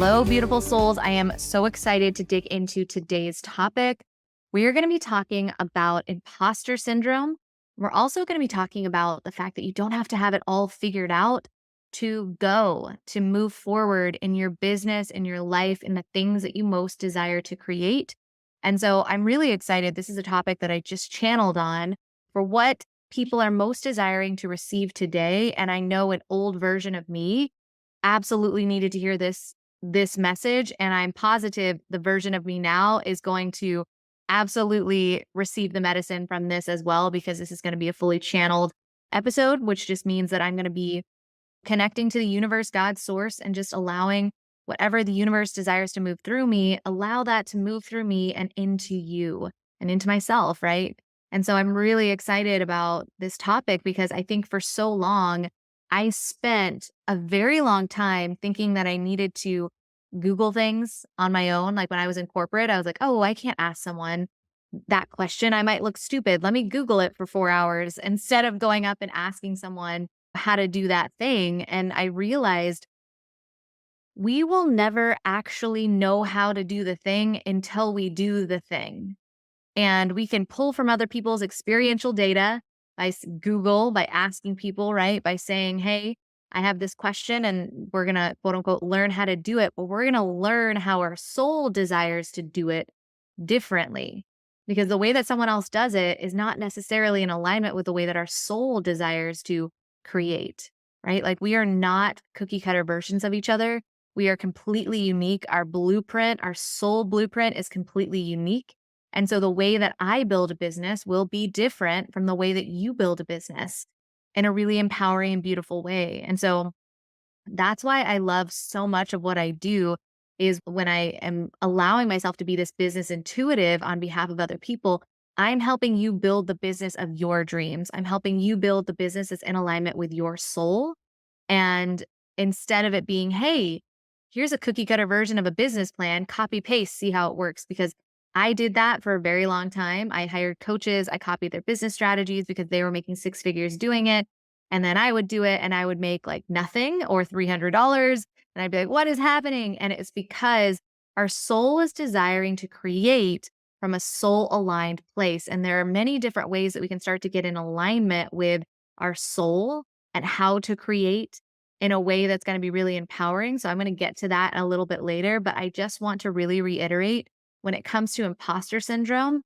Hello, beautiful souls. I am so excited to dig into today's topic. We are going to be talking about imposter syndrome. We're also going to be talking about the fact that you don't have to have it all figured out to move forward in your business, in your life, in the things that you most desire to create. And so I'm really excited. This is a topic that I just channeled on for what people are most desiring to receive today. And I know an old version of me absolutely needed to hear this message, and I'm positive the version of me now is going to absolutely receive the medicine from this as well, because this is going to be a fully channeled episode, which just means that I'm going to be connecting to the universe, God's source, and just allowing whatever the universe desires to move through me, allow that to move through me and into you and into myself, right? And so I'm really excited about this topic because I think for so long, I spent a very long time thinking that I needed to Google things on my own. Like when I was in corporate, I was like, oh, I can't ask someone that question. I might look stupid. Let me Google it for 4 hours instead of going up and asking someone how to do that thing. And I realized we will never actually know how to do the thing until we do the thing. And we can pull from other people's experiential data by Google, by asking people, right? By saying, hey, I have this question and we're going to quote unquote learn how to do it, but we're going to learn how our soul desires to do it differently. Because the way that someone else does it is not necessarily in alignment with the way that our soul desires to create, right? Like we are not cookie cutter versions of each other. We are completely unique. Our blueprint, our soul blueprint is completely unique. And so the way that I build a business will be different from the way that you build a business in a really empowering and beautiful way. And so that's why I love so much of what I do is when I am allowing myself to be this business intuitive on behalf of other people, I'm helping you build the business of your dreams. I'm helping you build the business that's in alignment with your soul. And instead of it being, hey, here's a cookie cutter version of a business plan, copy paste, see how it works. Because I did that for a very long time. I hired coaches, I copied their business strategies because they were making six figures doing it. And then I would do it and I would make like nothing or $300. And I'd be like, what is happening? And it's because our soul is desiring to create from a soul aligned place. And there are many different ways that we can start to get in alignment with our soul and how to create in a way that's going to be really empowering. So I'm going to get to that a little bit later, but I just want to really reiterate when it comes to imposter syndrome,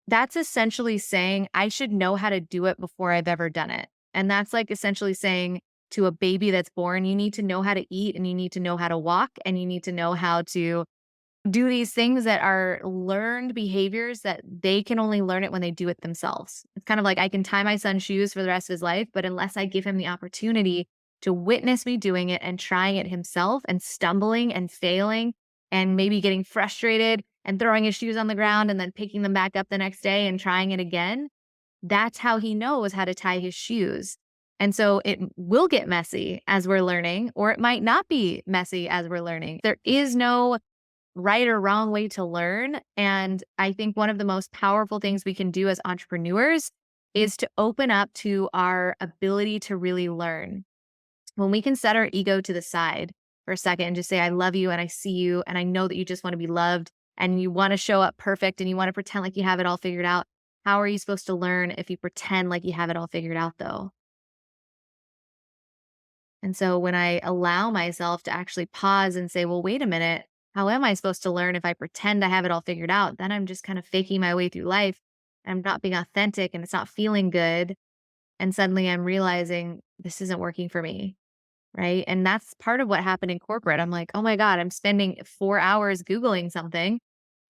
that's essentially saying I should know how to do it before I've ever done it. And that's like essentially saying to a baby that's born, you need to know how to eat and you need to know how to walk and you need to know how to do these things that are learned behaviors that they can only learn it when they do it themselves. It's kind of like I can tie my son's shoes for the rest of his life, but unless I give him the opportunity to witness me doing it and trying it himself and stumbling and failing and maybe getting frustrated and throwing his shoes on the ground and then picking them back up the next day and trying it again, that's how he knows how to tie his shoes. And so it will get messy as we're learning, or it might not be messy as we're learning. There is no right or wrong way to learn. And I think one of the most powerful things we can do as entrepreneurs is to open up to our ability to really learn. When we can set our ego to the side for a second and just say, I love you and I see you and I know that you just want to be loved and you want to show up perfect and you want to pretend like you have it all figured out. How are you supposed to learn if you pretend like you have it all figured out though? And so when I allow myself to actually pause and say, well, wait a minute, how am I supposed to learn if I pretend I have it all figured out? Then I'm just kind of faking my way through life. I'm not being authentic and it's not feeling good. And suddenly I'm realizing this isn't working for me. Right. And that's part of what happened in corporate. I'm like, oh my God, I'm spending 4 hours Googling something.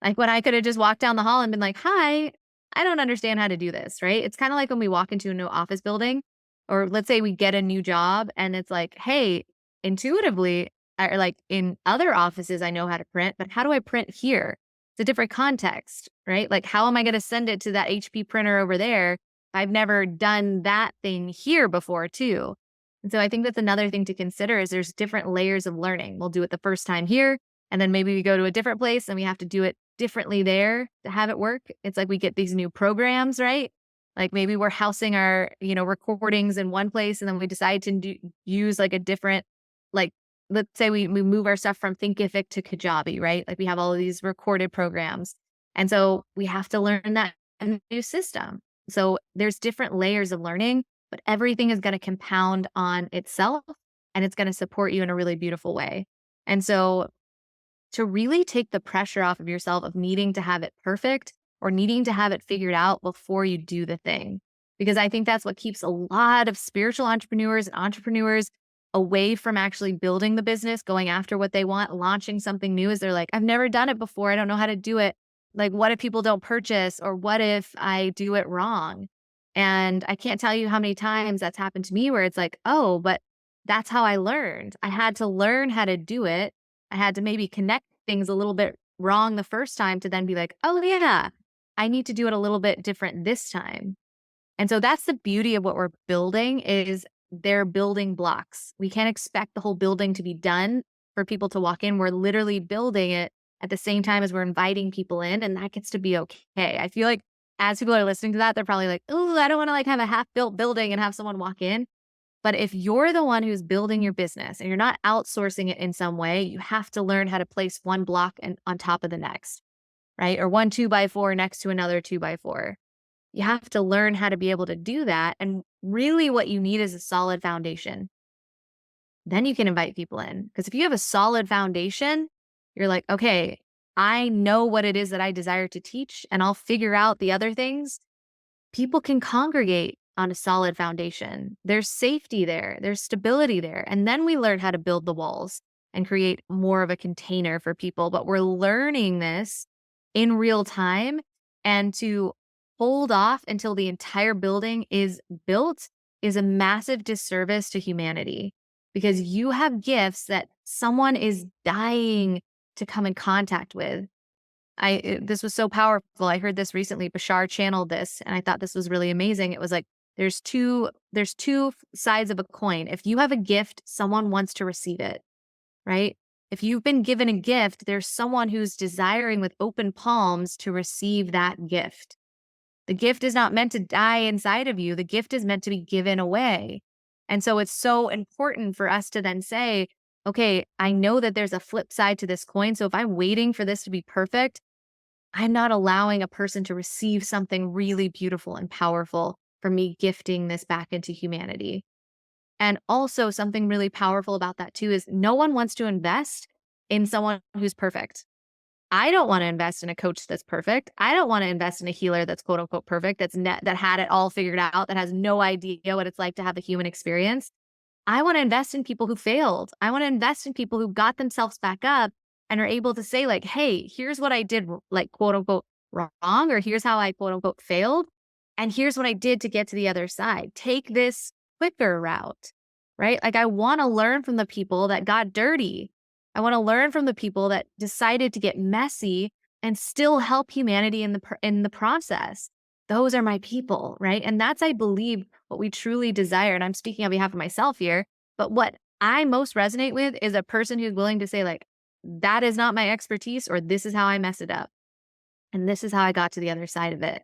Like when I could have just walked down the hall and been like, hi, I don't understand how to do this. Right. It's kind of like when we walk into a new office building, or let's say we get a new job and it's like, hey, intuitively, or like in other offices, I know how to print, but how do I print here? It's a different context, right? Like, how am I going to send it to that HP printer over there? I've never done that thing here before, too. And so I think that's another thing to consider is there's different layers of learning. We'll do it the first time here, and then maybe we go to a different place and we have to do it differently there to have it work. It's like we get these new programs, right? Like maybe we're housing our, recordings in one place and then we decide to use like a different like let's say we move our stuff from Thinkific to Kajabi, right? Like we have all of these recorded programs. And so we have to learn that new system. So there's different layers of learning, but everything is going to compound on itself and it's going to support you in a really beautiful way. And so to really take the pressure off of yourself of needing to have it perfect or needing to have it figured out before you do the thing. Because I think that's what keeps a lot of spiritual entrepreneurs and entrepreneurs away from actually building the business, going after what they want, launching something new is they're like, I've never done it before. I don't know how to do it. Like, what if people don't purchase? Or what if I do it wrong? And I can't tell you how many times that's happened to me where it's like, oh, but that's how I learned. I had to learn how to do it. I had to maybe connect things a little bit wrong the first time to then be like, oh, yeah, I need to do it a little bit different this time. And so that's the beauty of what we're building is they're building blocks. We can't expect the whole building to be done for people to walk in. We're literally building it at the same time as we're inviting people in, and that gets to be okay. I feel like as people are listening to that, they're probably like, oh, I don't want to like have a half-built building and have someone walk in. But if you're the one who's building your business and you're not outsourcing it in some way, you have to learn how to place one block on top of the next, right? Or one 2x4 next to another 2x4. You have to learn how to be able to do that. And really what you need is a solid foundation. Then you can invite people in. Because if you have a solid foundation, you're like, okay, I know what it is that I desire to teach and I'll figure out the other things. People can congregate on a solid foundation. There's safety there, there's stability there. And then we learn how to build the walls and create more of a container for people. But we're learning this in real time. And to hold off until the entire building is built is a massive disservice to humanity because you have gifts that someone is dying to come in contact with. This was so powerful. I heard this recently. Bashar channeled this, and I thought this was really amazing. It was like there's two sides of a coin. If you have a gift, someone wants to receive it, right? If you've been given a gift, there's someone who's desiring with open palms to receive that gift. The gift is not meant to die inside of you. The gift is meant to be given away. And so it's so important for us to then say, okay, I know that there's a flip side to this coin. So if I'm waiting for this to be perfect, I'm not allowing a person to receive something really beautiful and powerful from me gifting this back into humanity. And also something really powerful about that too is no one wants to invest in someone who's perfect. I don't want to invest in a coach that's perfect. I don't want to invest in a healer that's quote unquote perfect, that had it all figured out, that has no idea what it's like to have a human experience. I want to invest in people who failed. I want to invest in people who got themselves back up and are able to say like, hey, here's what I did like quote unquote wrong, or here's how I quote unquote failed. And here's what I did to get to the other side. Take this quicker route, right? Like I want to learn from the people that got dirty. I want to learn from the people that decided to get messy and still help humanity in the process. Those are my people, right? And that's, I believe, what we truly desire. And I'm speaking on behalf of myself here, but what I most resonate with is a person who's willing to say like, that is not my expertise, or this is how I messed it up. And this is how I got to the other side of it,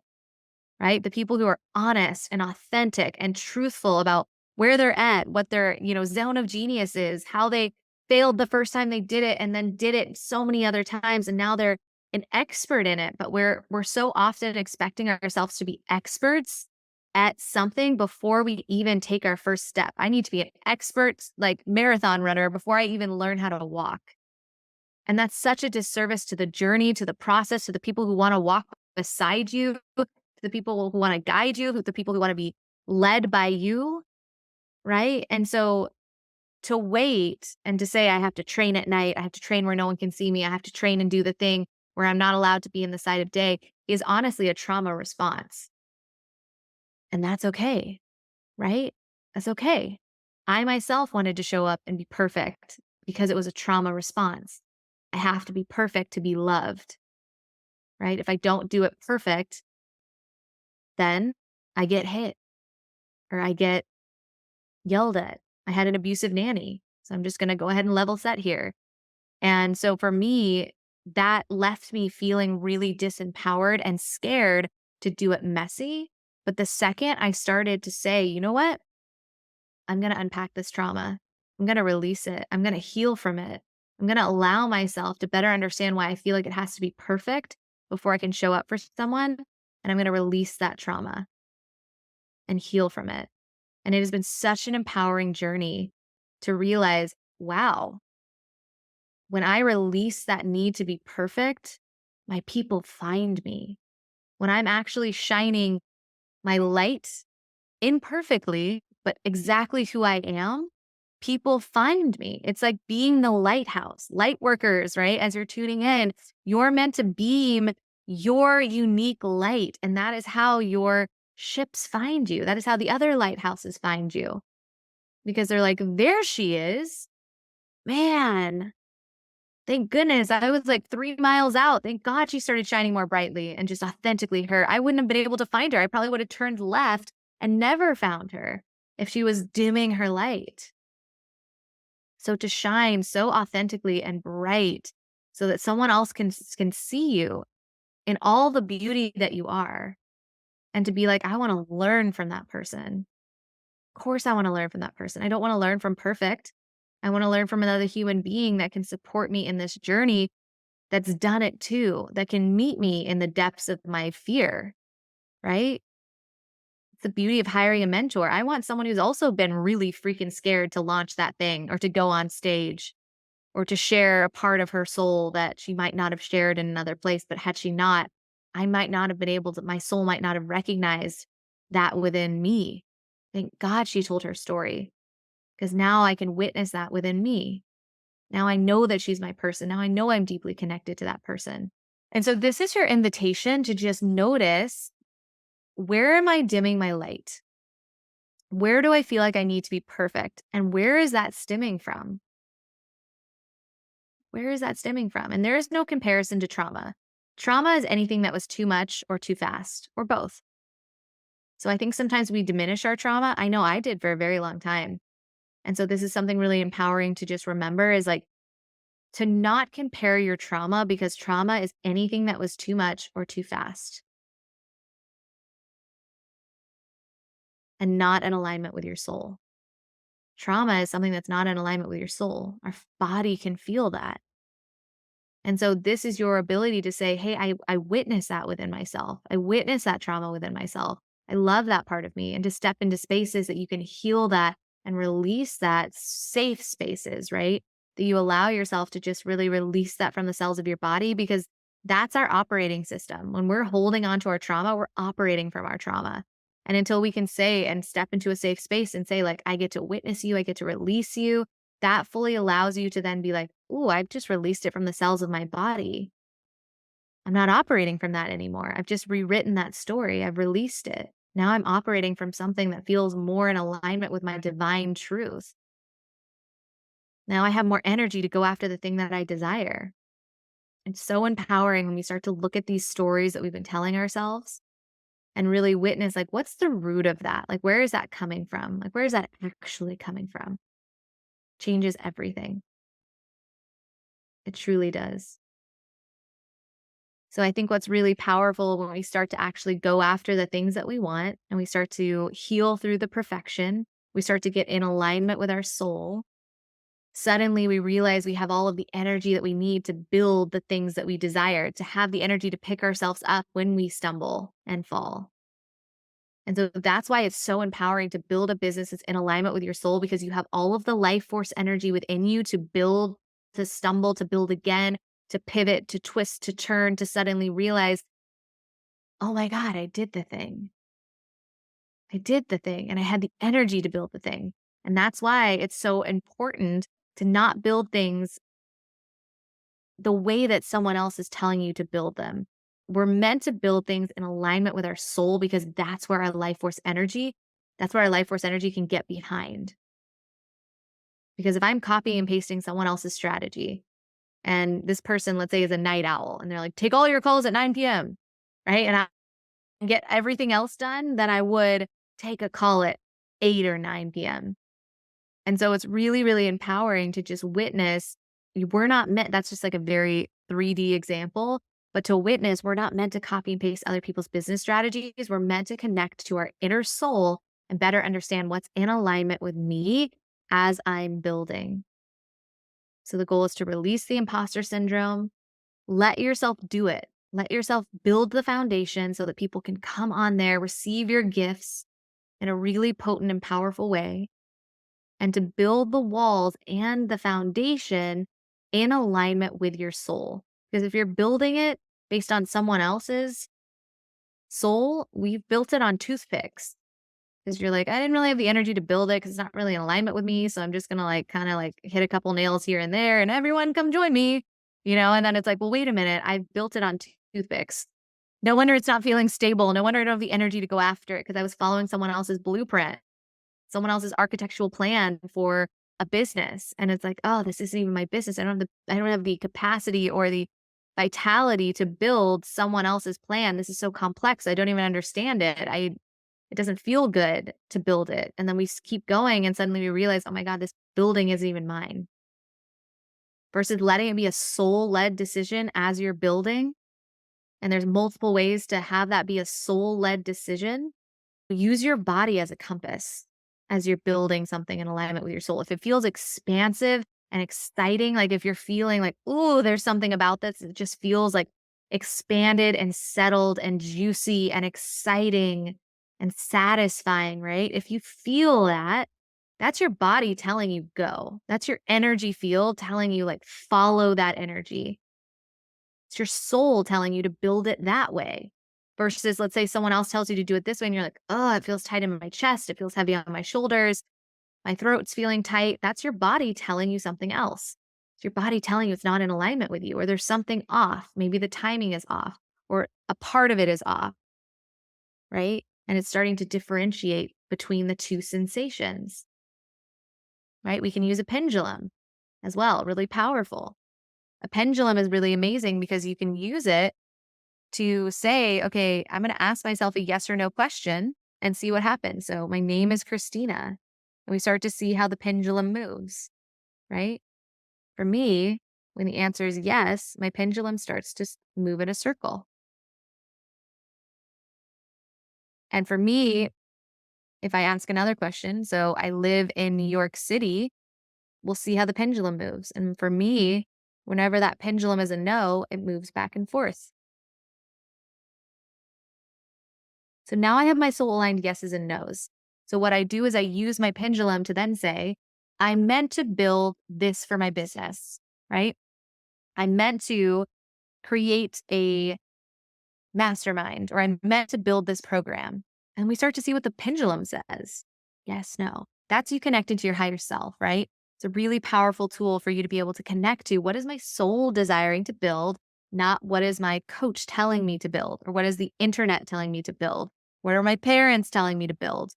right? The people who are honest and authentic and truthful about where they're at, what their, zone of genius is, how they failed the first time they did it and then did it so many other times and now they're an expert in it. But we're so often expecting ourselves to be experts at something before we even take our first step. I need to be an expert like marathon runner before I even learn how to walk. And that's such a disservice to the journey, to the process, to the people who want to walk beside you, to the people who want to guide you, to the people who want to be led by you, right? And so to wait and to say, I have to train at night, I have to train where no one can see me, I have to train and do the thing where I'm not allowed to be in the sight of day is honestly a trauma response. And that's okay, right? That's okay. I myself wanted to show up and be perfect because it was a trauma response. I have to be perfect to be loved, right? If I don't do it perfect, then I get hit or I get yelled at. I had an abusive nanny. So I'm just going to go ahead and level set here. And so for me, that left me feeling really disempowered and scared to do it messy. But the second I started to say, you know what? I'm going to unpack this trauma. I'm going to release it. I'm going to heal from it. I'm going to allow myself to better understand why I feel like it has to be perfect before I can show up for someone. And I'm going to release that trauma and heal from it. And it has been such an empowering journey to realize, wow, when I release that need to be perfect, my people find me. When I'm actually shining my light imperfectly, but exactly who I am, people find me. It's like being the lighthouse, light workers, right? As you're tuning in, you're meant to beam your unique light. And that is how your ships find you. That is how the other lighthouses find you because they're like, there she is. Man, thank goodness. I was like 3 miles out. Thank God she started shining more brightly and just authentically her. I wouldn't have been able to find her. I probably would have turned left and never found her if she was dimming her light. So to shine so authentically and bright so that someone else can see you in all the beauty that you are and to be like, I want to learn from that person. Of course I want to learn from that person. I don't want to learn from perfect. I want to learn from another human being that can support me in this journey that's done it too, that can meet me in the depths of my fear, right? It's the beauty of hiring a mentor. I want someone who's also been really freaking scared to launch that thing or to go on stage or to share a part of her soul that she might not have shared in another place. But had she not, I might not have been able to, my soul might not have recognized that within me. Thank God she told her story because now I can witness that within me. Now I know that she's my person. Now I know I'm deeply connected to that person. And so this is your invitation to just notice, where am I dimming my light? Where do I feel like I need to be perfect? And where is that stemming from? Where is that stemming from? And there is no comparison to trauma. Trauma is anything that was too much or too fast or both. So I think sometimes we diminish our trauma. I know I did for a very long time. And so this is something really empowering to just remember, is like to not compare your trauma, because trauma is anything that was too much or too fast and not in alignment with your soul. Trauma is something that's not in alignment with your soul. Our body can feel that. And so this is your ability to say, hey, I witness that within myself. I witness that trauma within myself. I love that part of me. And to step into spaces that you can heal that and release that, safe spaces, right? That you allow yourself to just really release that from the cells of your body, because that's our operating system. When we're holding on to our trauma, we're operating from our trauma. And until we can say and step into a safe space and say, like, I get to witness you, I get to release you, that fully allows you to then be like, ooh, I've just released it from the cells of my body. I'm not operating from that anymore. I've just rewritten that story. I've released it. Now I'm operating from something that feels more in alignment with my divine truth. Now I have more energy to go after the thing that I desire. It's so empowering when we start to look at these stories that we've been telling ourselves and really witness, like, what's the root of that? Like, where is that coming from? Like, where is that actually coming from? Changes everything. It truly does. So I think what's really powerful when we start to actually go after the things that we want and we start to heal through the perfection, we start to get in alignment with our soul. Suddenly we realize we have all of the energy that we need to build the things that we desire, to have the energy to pick ourselves up when we stumble and fall. And so that's why it's so empowering to build a business that's in alignment with your soul, because you have all of the life force energy within you to build, to stumble, to build again, to pivot, to twist, to turn, to suddenly realize, oh my God, I did the thing. I did the thing and I had the energy to build the thing. And that's why it's so important to not build things the way that someone else is telling you to build them. We're meant to build things in alignment with our soul, because that's where our that's where our life force energy can get behind. Because if I'm copying and pasting someone else's strategy, and this person, let's say, is a night owl, and they're like, take all your calls at 9 p.m., right? And I get everything else done, then I would take a call at 8 or 9 p.m. And so it's really, really empowering to just witness. We're not meant, that's just like a very 3D example, but to witness, we're not meant to copy and paste other people's business strategies. We're meant to connect to our inner soul and better understand what's in alignment with me as I'm building. So the goal is to release the imposter syndrome. Let yourself do it. Let yourself build the foundation so that people can come on there, receive your gifts in a really potent and powerful way, and to build the walls and the foundation in alignment with your soul. Because if you're building it based on someone else's soul, we've built it on toothpicks. Because you're like, I didn't really have the energy to build it because it's not really in alignment with me. So I'm just gonna like kind of like hit a couple nails here and there and everyone come join me, and then it's like, well, wait a minute, I've built it on toothpicks. No wonder it's not feeling stable. No wonder I don't have the energy to go after it because I was following someone else's blueprint, someone else's architectural plan for a business. And it's like, oh, this isn't even my business. I don't have the capacity or the vitality to build someone else's plan. This is so complex. I don't even understand it. It doesn't feel good to build it. And then we keep going and suddenly we realize, oh my God, this building isn't even mine. Versus letting it be a soul-led decision as you're building. And there's multiple ways to have that be a soul-led decision. Use your body as a compass as you're building something in alignment with your soul. If it feels expansive and exciting, like if you're feeling like, oh, there's something about this, it just feels like expanded and settled and juicy and exciting and satisfying, right? If you feel that, that's your body telling you go. That's your energy field telling you like follow that energy. It's your soul telling you to build it that way. Versus, let's say someone else tells you to do it this way and you're like, oh, it feels tight in my chest. It feels heavy on my shoulders. My throat's feeling tight. That's your body telling you something else. It's your body telling you it's not in alignment with you, or there's something off. Maybe the timing is off, or a part of it is off, right? And it's starting to differentiate between the two sensations, right? We can use a pendulum as well, really powerful. A pendulum is really amazing because you can use it to say, okay, I'm going to ask myself a yes or no question and see what happens. So my name is Christina. And we start to see how the pendulum moves, right? For me, when the answer is yes, my pendulum starts to move in a circle. And for me, if I ask another question, so I live in New York City, we'll see how the pendulum moves. And for me, whenever that pendulum is a no, it moves back and forth. So now I have my soul aligned yeses and nos. So what I do is I use my pendulum to then say, I'm meant to build this for my business, right? I'm meant to create a mastermind, or I'm meant to build this program. And we start to see what the pendulum says. Yes, no. That's you connected to your higher self, right? It's a really powerful tool for you to be able to connect to what is my soul desiring to build, not what is my coach telling me to build, or what is the internet telling me to build. What are my parents telling me to build?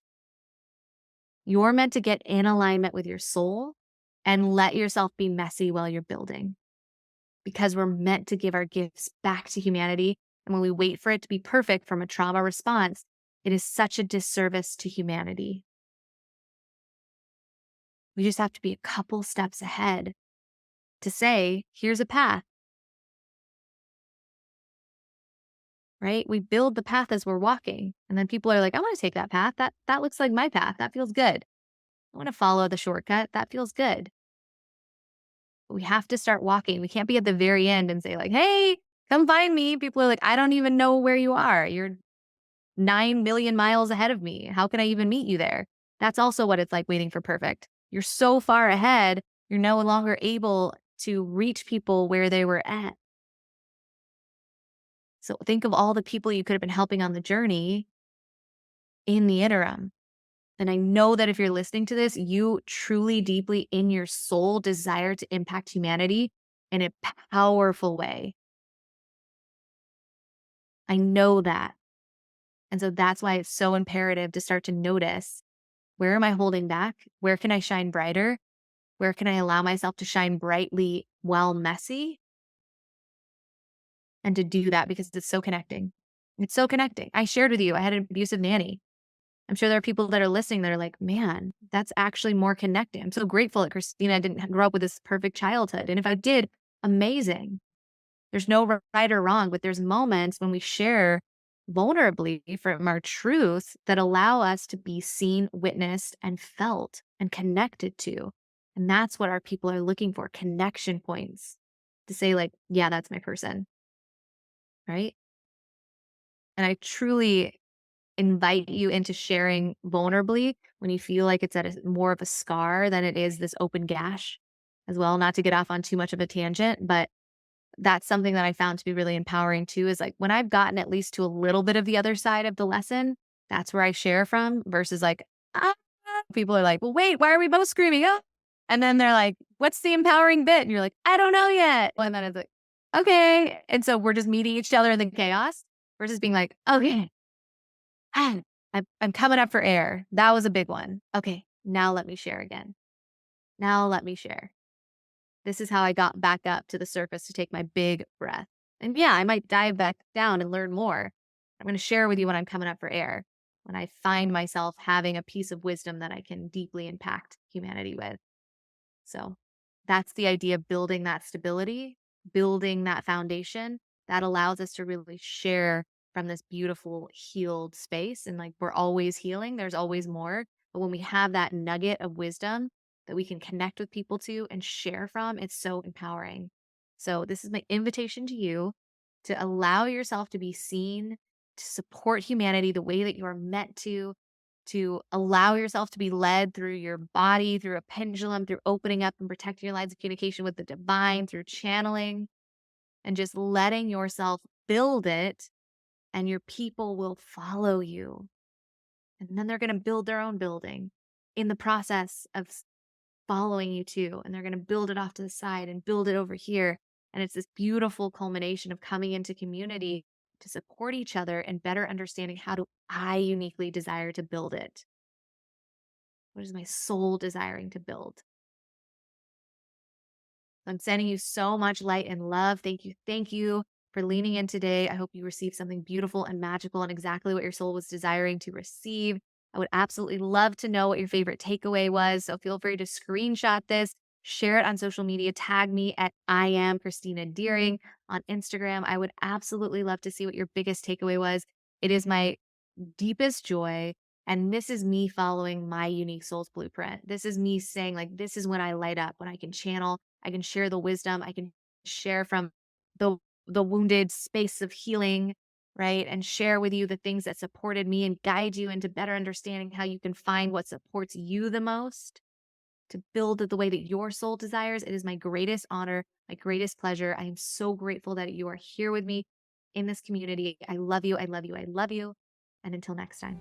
You're meant to get in alignment with your soul and let yourself be messy while you're building, because we're meant to give our gifts back to humanity. And when we wait for it to be perfect from a trauma response, it is such a disservice to humanity. We just have to be a couple steps ahead to say, here's a path, right? We build the path as we're walking. And then people are like, I want to take that path. That looks like my path. That feels good. I want to follow the shortcut. That feels good. But we have to start walking. We can't be at the very end and say like, hey, come find me. People are like, I don't even know where you are. You're 9 million miles ahead of me. How can I even meet you there? That's also what it's like waiting for perfect. You're so far ahead, you're no longer able to reach people where they were at. So think of all the people you could have been helping on the journey in the interim. And I know that if you're listening to this, you truly, deeply in your soul desire to impact humanity in a powerful way. I know that. And so that's why it's so imperative to start to notice, where am I holding back? Where can I shine brighter? Where can I allow myself to shine brightly while messy? And to do that because it's so connecting. It's so connecting. I shared with you, I had an abusive nanny. I'm sure there are people that are listening that are like, man, that's actually more connecting. I'm so grateful that Christina didn't grow up with this perfect childhood. And if I did, amazing. There's no right or wrong, but there's moments when we share vulnerably from our truth that allow us to be seen, witnessed, and felt and connected to. And that's what our people are looking for, connection points to say, like, yeah, that's my person, right? And I truly invite you into sharing vulnerably when you feel like it's at a more of a scar than it is this open gash as well. Not to get off on too much of a tangent, but that's something that I found to be really empowering too, is like when I've gotten at least to a little bit of the other side of the lesson, that's where I share from versus like, ah, people are like, well, wait, why are we both screaming? Oh, and then they're like, what's the empowering bit? And you're like, I don't know yet. And then it's like, okay. And so we're just meeting each other in the chaos versus being like, okay, ah, I'm coming up for air. That was a big one. Okay. Now let me share again. Now let me share. This is how I got back up to the surface to take my big breath. And yeah, I might dive back down and learn more. I'm going to share with you when I'm coming up for air, when I find myself having a piece of wisdom that I can deeply impact humanity with. So that's the idea of building that stability, building that foundation that allows us to really share from this beautiful healed space. And like we're always healing, there's always more. But when we have that nugget of wisdom that we can connect with people to and share from, it's so empowering. So, this is my invitation to you to allow yourself to be seen, to support humanity the way that you are meant to allow yourself to be led through your body, through a pendulum, through opening up and protecting your lines of communication with the divine, through channeling, and just letting yourself build it, and your people will follow you. And then they're going to build their own building in the process of following you too. And they're going to build it off to the side and build it over here. And it's this beautiful culmination of coming into community to support each other and better understanding how do I uniquely desire to build it? What is my soul desiring to build? I'm sending you so much light and love. Thank you. Thank you for leaning in today. I hope you received something beautiful and magical and exactly what your soul was desiring to receive. I would absolutely love to know what your favorite takeaway was. So feel free to screenshot this, share it on social media, tag me at I am Christina Deering on Instagram. I would absolutely love to see what your biggest takeaway was. It is my deepest joy. And this is me following my unique soul's blueprint. This is me saying, like, this is when I light up, when I can channel, I can share the wisdom, I can share from the the wounded space of healing, right? And share with you the things that supported me and guide you into better understanding how you can find what supports you the most to build it the way that your soul desires. It is my greatest honor, my greatest pleasure. I am so grateful that you are here with me in this community. I love you. I love you. I love you. And until next time.